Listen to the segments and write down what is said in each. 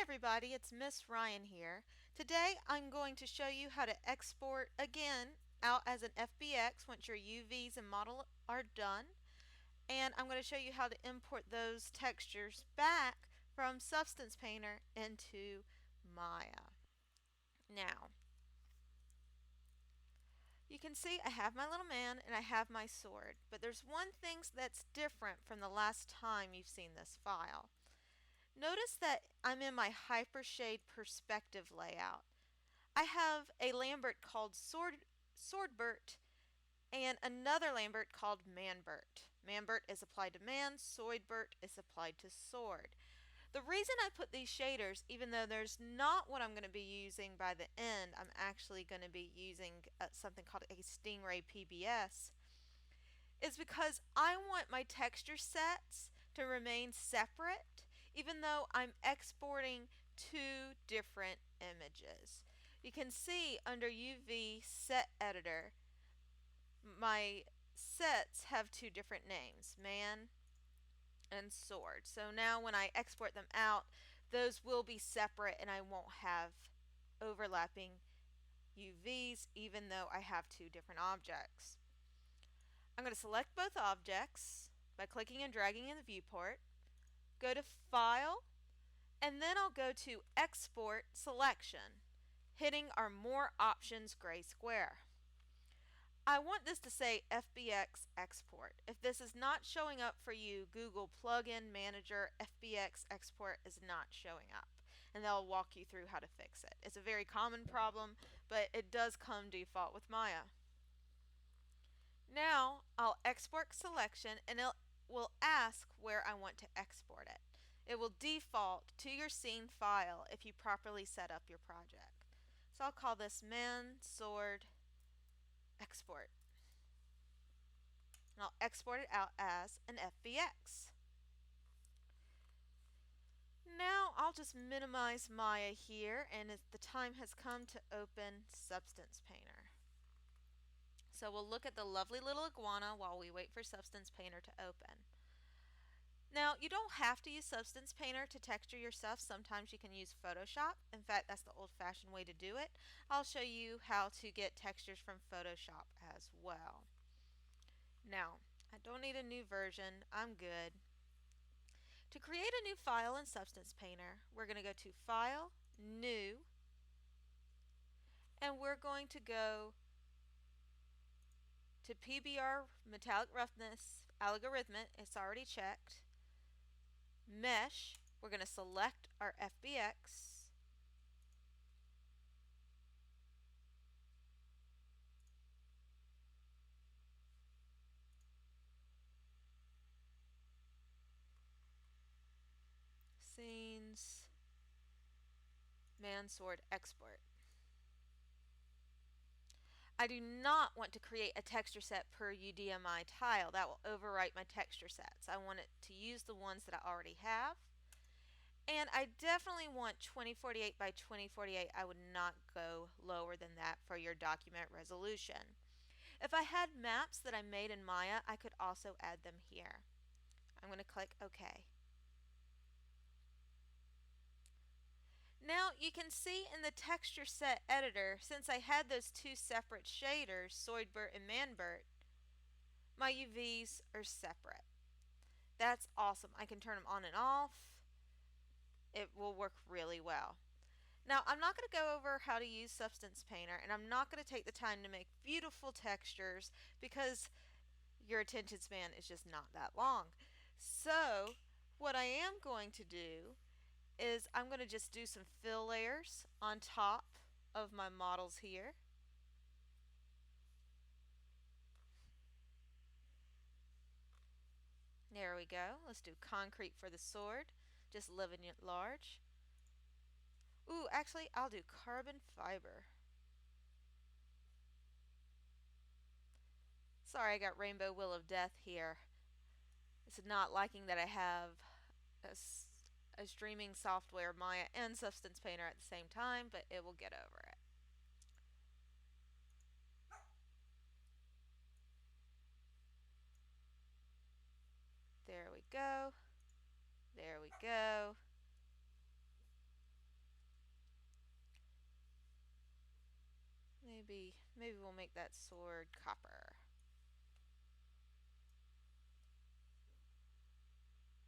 everybody, it's Miss Ryan here. Today I'm going to show you how to export again out as an FBX once your UVs and model are done. And I'm going to show you how to import those textures back from Substance Painter into Maya. Now, you can see I have my little man and I have my sword, but there's one thing that's different from the last time you've seen this file. Notice that I'm in my Hypershade perspective layout. I have a Lambert called Swordbert and another Lambert called Manbert. Manbert is applied to man, Swordbert is applied to sword. The reason I put these shaders, even though there's not what I'm going to be using by the end, I'm actually going to be using something called a Stingray PBS, is because I want my texture sets to remain separate even though I'm exporting two different images. You can see under UV Set Editor my sets have two different names, man and sword. So now when I export them out, those will be separate and I won't have overlapping UVs even though I have two different objects. I'm going to select both objects by clicking and dragging in the viewport, go to File, and then I'll go to Export Selection, hitting our More Options gray square. I want this to say FBX Export. If this is not showing up for you, Google Plugin Manager FBX Export is not showing up, and they'll walk you through how to fix it. It's a very common problem, but it does come default with Maya. Now I'll export selection and it will ask where I want to export it. It will default to your scene file if you properly set up your project. So I'll call this Man Sword Export. And I'll export it out as an FBX. Now I'll just minimize Maya here, and the time has come to open Substance Painter. So we'll look at the lovely little iguana while we wait for Substance Painter to open. Now, you don't have to use Substance Painter to texture your stuff. Sometimes you can use Photoshop. In fact, that's the old-fashioned way to do it. I'll show you how to get textures from Photoshop as well. Now, I don't need a new version. I'm good. To create a new file in Substance Painter, we're going to go to File, New, and we're going to go to PBR Metallic Roughness Algorithm. It's already checked. Mesh, we're going to select our FBX. Scenes, Man Sword Export. I do not want to create a texture set per UDMI tile. That will overwrite my texture sets. I want it to use the ones that I already have. And I definitely want 2048 by 2048. I would not go lower than that for your document resolution. If I had maps that I made in Maya, I could also add them here. I'm going to click OK. Now you can see in the texture set editor, since I had those two separate shaders, Swordbert and Manbert, my UVs are separate. That's awesome. I can turn them on and off. It will work really well. Now I'm not going to go over how to use Substance Painter, and I'm not going to take the time to make beautiful textures because your attention span is just not that long. So what I am going to do is I'm going to just do some fill layers on top of my models here. There we go. Let's do concrete for the sword, just living it large. Ooh, actually I'll do carbon fiber. Sorry, I got Rainbow Wheel of Death here. It's not liking that I have a streaming software, Maya and Substance Painter at the same time, but it will get over it. There we go. There we go. maybe we'll make that sword copper.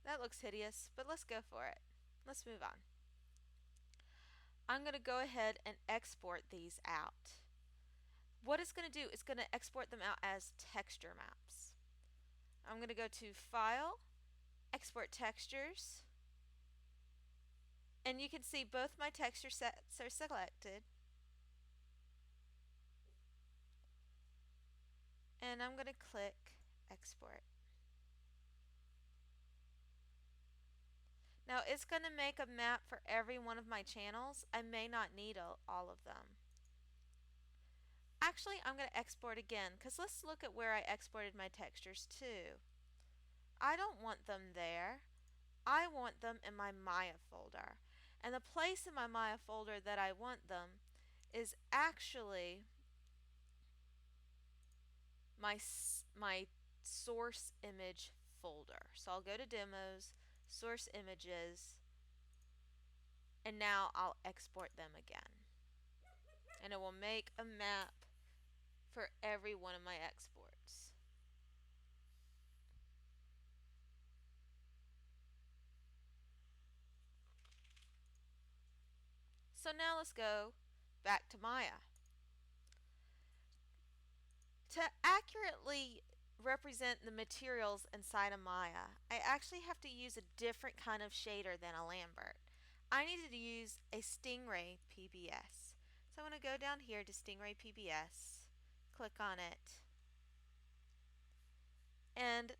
That looks hideous, but let's go for it. Let's move on. I'm going to go ahead and export these out. What it's going to do is going to export them out as texture maps. I'm going to go to File, Export Textures, and you can see both my texture sets are selected. And I'm going to click Export. Now it's going to make a map for every one of my channels. I may not need all of them. Actually, I'm going to export again because let's look at where I exported my textures to. I don't want them there. I want them in my Maya folder. And the place in my Maya folder that I want them is actually my source image folder. So I'll go to Demos, Source Images, and now I'll export them again. And it will make a map for every one of my exports. So now let's go back to Maya. To accurately represent the materials inside of Maya, I actually have to use a different kind of shader than a Lambert. I needed to use a Stingray PBS. So I'm going to go down here to Stingray PBS, click on it, and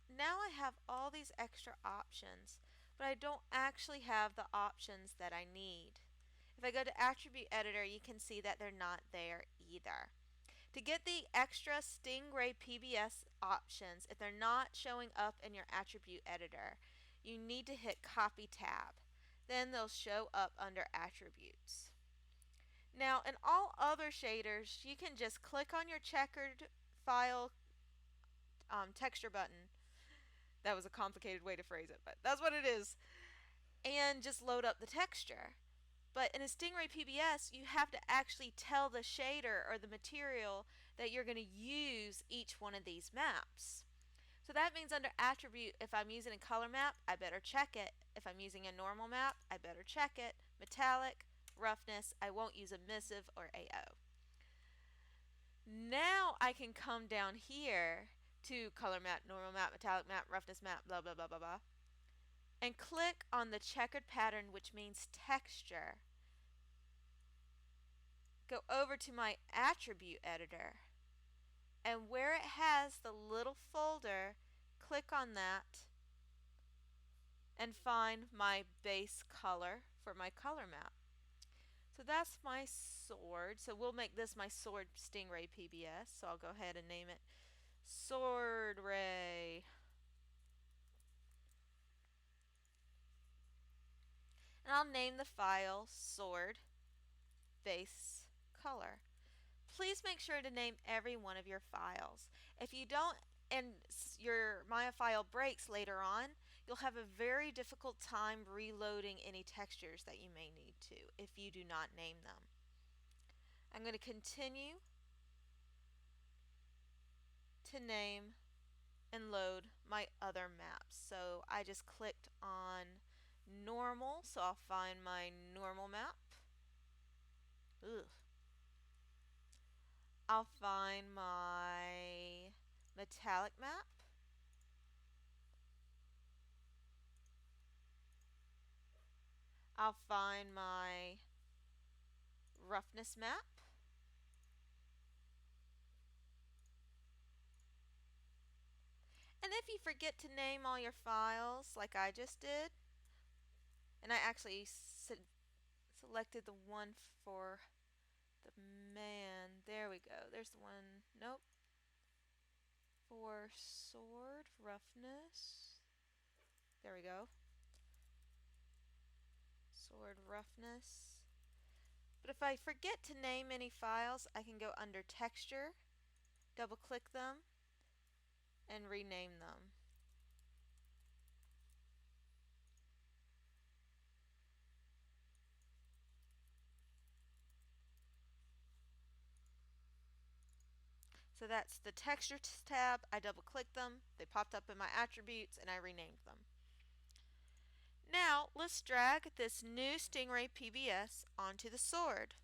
now I have all these extra options, but I don't actually have the options that I need. If I go to Attribute Editor, you can see that they're not there either. To get the extra Stingray PBS options, if they're not showing up in your Attribute Editor, you need to hit Copy tab. Then they'll show up under Attributes. Now, in all other shaders, you can just click on your checkered file texture button. That was a complicated way to phrase it, but that's what it is. And just load up the texture. But in a Stingray PBS, you have to actually tell the shader or the material that you're going to use each one of these maps. So that means under Attribute, if I'm using a color map, I better check it. If I'm using a normal map, I better check it. Metallic, roughness, I won't use emissive or AO. Now I can come down here to color map, normal map, metallic map, roughness map, blah, blah, blah, blah, blah, and click on the checkered pattern, which means texture. Go over to my Attribute Editor, and where it has the little folder, click on that and find my base color for my color map. So that's my sword. So we'll make this my Sword Stingray PBS. So I'll go ahead and name it Sword Ray. And I'll name the file Sword Base Color. Please make sure to name every one of your files. If you don't and your Maya file breaks later on, you'll have a very difficult time reloading any textures that you may need to if you do not name them. I'm going to continue to name and load my other maps. So I just clicked on normal, so I'll find my normal map. Ugh. I'll find my metallic map. I'll find my roughness map. And if you forget to name all your files like I just did, and I actually selected the one for the man. There we go. There's the one. Nope. For sword roughness. There we go. Sword roughness. But if I forget to name any files, I can go under texture, double click them, and rename them. So that's the texture tab. I double clicked them, they popped up in my attributes, and I renamed them. Now let's drag this new Stingray PBS onto the sword.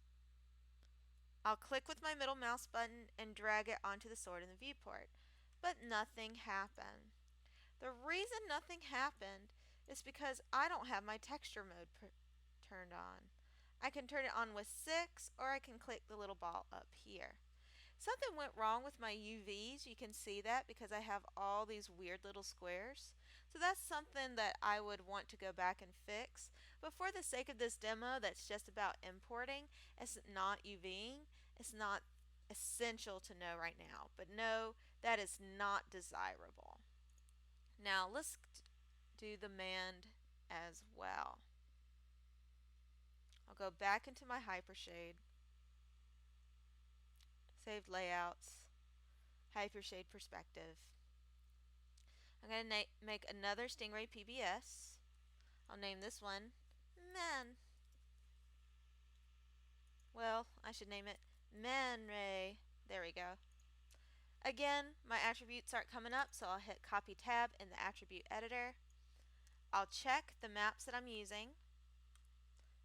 I'll click with my middle mouse button and drag it onto the sword in the viewport, but nothing happened. The reason nothing happened is because I don't have my texture mode turned on. I can turn it on with 6, or I can click the little ball up here. Something went wrong with my UVs. You can see that because I have all these weird little squares. So that's something that I would want to go back and fix. But for the sake of this demo that's just about importing, it's not UVing. It's not essential to know right now. But no, that is not desirable. Now let's do the mand as well. I'll go back into my Hypershade, saved layouts, Hypershade perspective. I'm going to make another Stingray PBS. I'll name this one Man. Well, I should name it Man Ray. There we go. Again, my attributes aren't coming up, so I'll hit Copy Tab in the Attribute Editor. I'll check the maps that I'm using,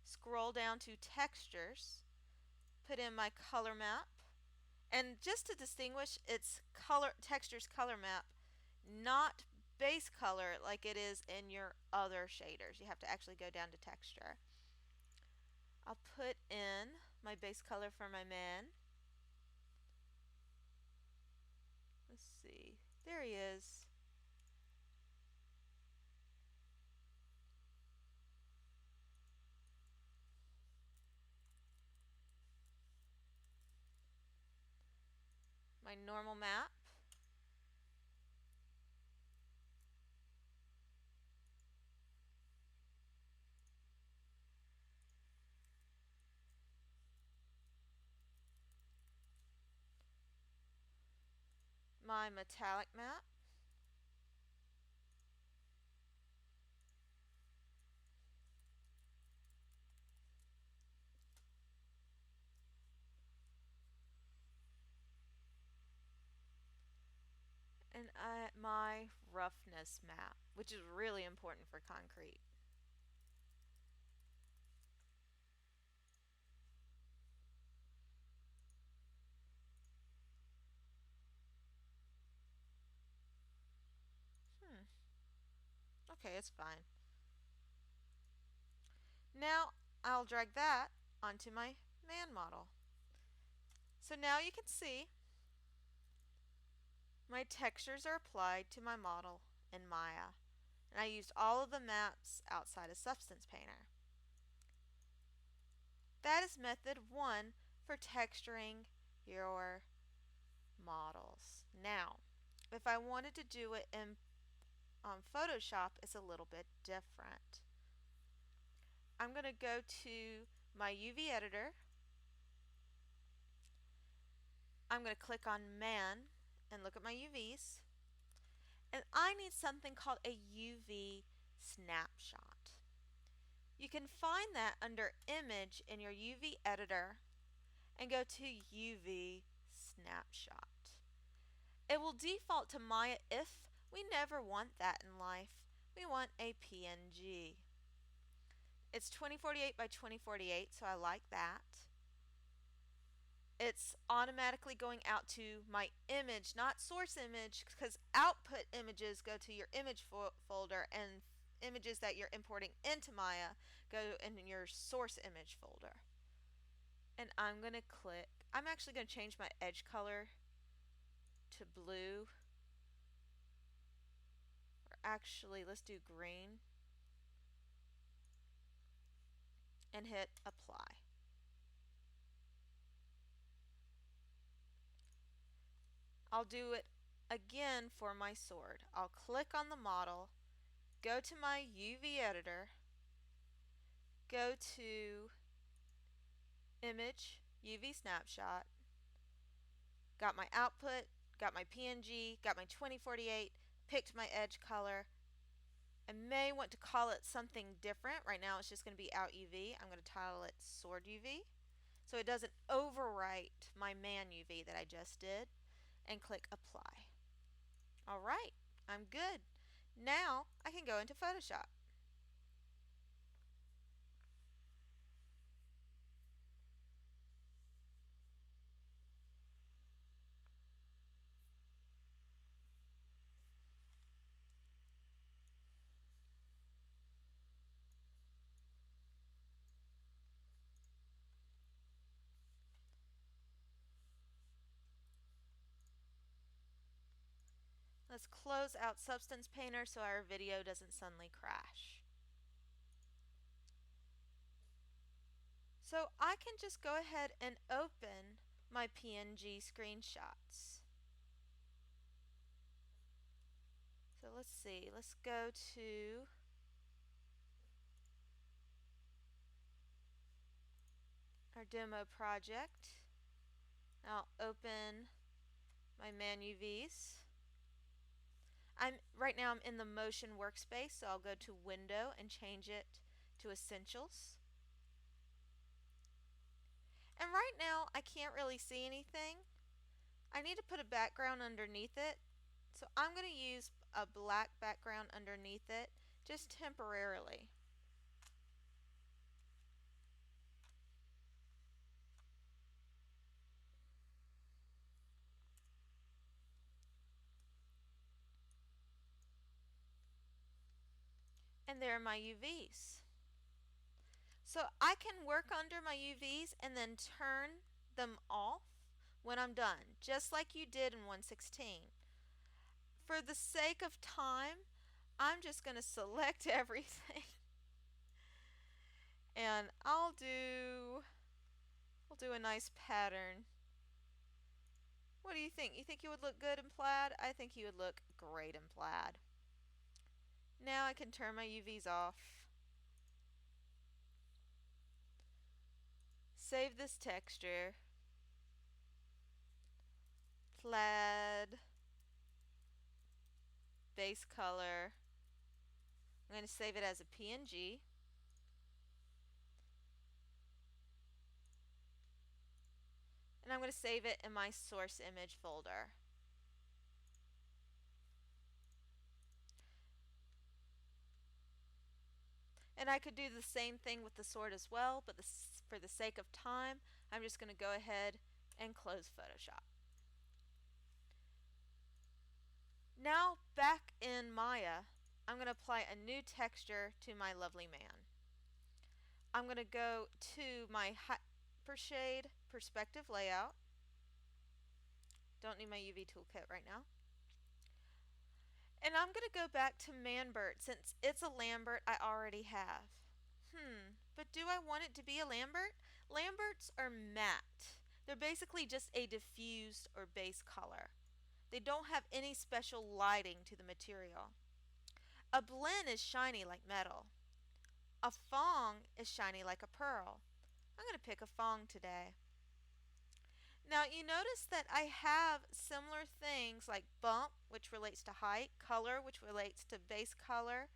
scroll down to Textures, put in my color map, and just to distinguish, it's Textures color map, not base color like it is in your other shaders. You have to actually go down to Texture. I'll put in my base color for my man. Let's see. There he is. My normal map. My metallic map. And my roughness map, which is really important for concrete. Okay, it's fine. Now I'll drag that onto my man model. So now you can see my textures are applied to my model in Maya. And I used all of the maps outside of Substance Painter. That is method 1 for texturing your models. Now, if I wanted to do it in Photoshop, it's a little bit different. I'm going to go to my UV editor. I'm going to click on Man and look at my UVs. And I need something called a UV snapshot. You can find that under Image in your UV editor and go to UV snapshot. It will default to Maya if we never want that in life. We want a PNG. It's 2048 by 2048, so I like that. It's automatically going out to my image, not source image, because output images go to your image folder, and images that you're importing into Maya go in your source image folder. And I'm going to click, I'm actually going to change my edge color to blue. Or actually, let's do green. And hit apply. I'll do it again for my sword. I'll click on the model, go to my UV editor, go to Image, UV Snapshot, got my output, got my PNG, got my 2048, picked my edge color. I may want to call it something different. Right now it's just going to be out UV. I'm going to title it Sword UV so it doesn't overwrite my man UV that I just did. and click apply. Alright, I'm good. Now I can go into Photoshop. Let's close out Substance Painter so our video doesn't suddenly crash. So I can just go ahead and open my PNG screenshots. So let's see, let's go to our demo project. I'll open my ManUVs. Right now I'm in the motion workspace, so I'll go to Window and change it to Essentials. And right now I can't really see anything. I need to put a background underneath it, so I'm going to use a black background underneath it just temporarily. And there are my UVs. So I can work under my UVs and then turn them off when I'm done, just like you did in 116. For the sake of time, I'm just going to select everything and I'll do a nice pattern. What do you think? You think you would look good in plaid? I think you would look great in plaid. Now I can turn my UVs off. Save this texture. Plaid. Base color. I'm going to save it as a PNG. And I'm going to save it in my source image folder. And I could do the same thing with the sword as well, but for the sake of time, I'm just going to go ahead and close Photoshop. Now back in Maya, I'm going to apply a new texture to my lovely man. I'm going to go to my Hypershade perspective layout. Don't need my UV toolkit right now. And I'm going to go back to Manbert since it's a Lambert I already have. But do I want it to be a Lambert? Lamberts are matte. They're basically just a diffused or base color. They don't have any special lighting to the material. A blend is shiny like metal. A fawn is shiny like a pearl. I'm going to pick a fawn today. Now you notice that I have similar things like bump, which relates to height, color, which relates to base color,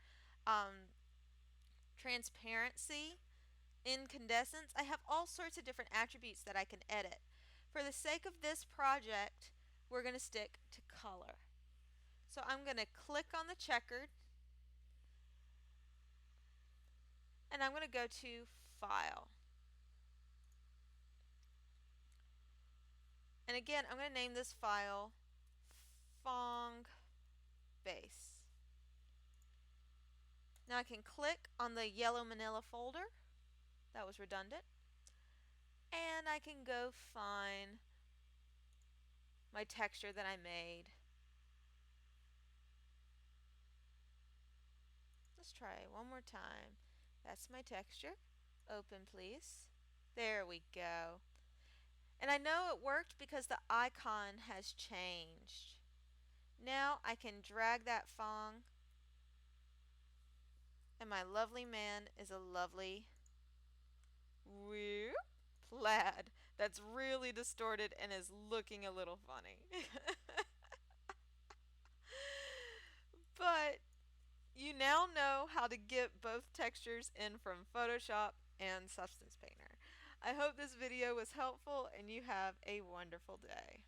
transparency, incandescence. I have all sorts of different attributes that I can edit. For the sake of this project, we're going to stick to color. So I'm going to click on the checkered and I'm going to go to File. And again, I'm going to name this file Fong Base. Now I can click on the yellow manila folder. That was redundant. And I can go find my texture that I made. Let's try one more time. That's my texture. Open, please. There we go. And I know it worked because the icon has changed. Now I can drag that Fong, and my lovely man is a lovely plaid that's really distorted and is looking a little funny. But you now know how to get both textures in from Photoshop and Substance Painter. I hope this video was helpful and you have a wonderful day.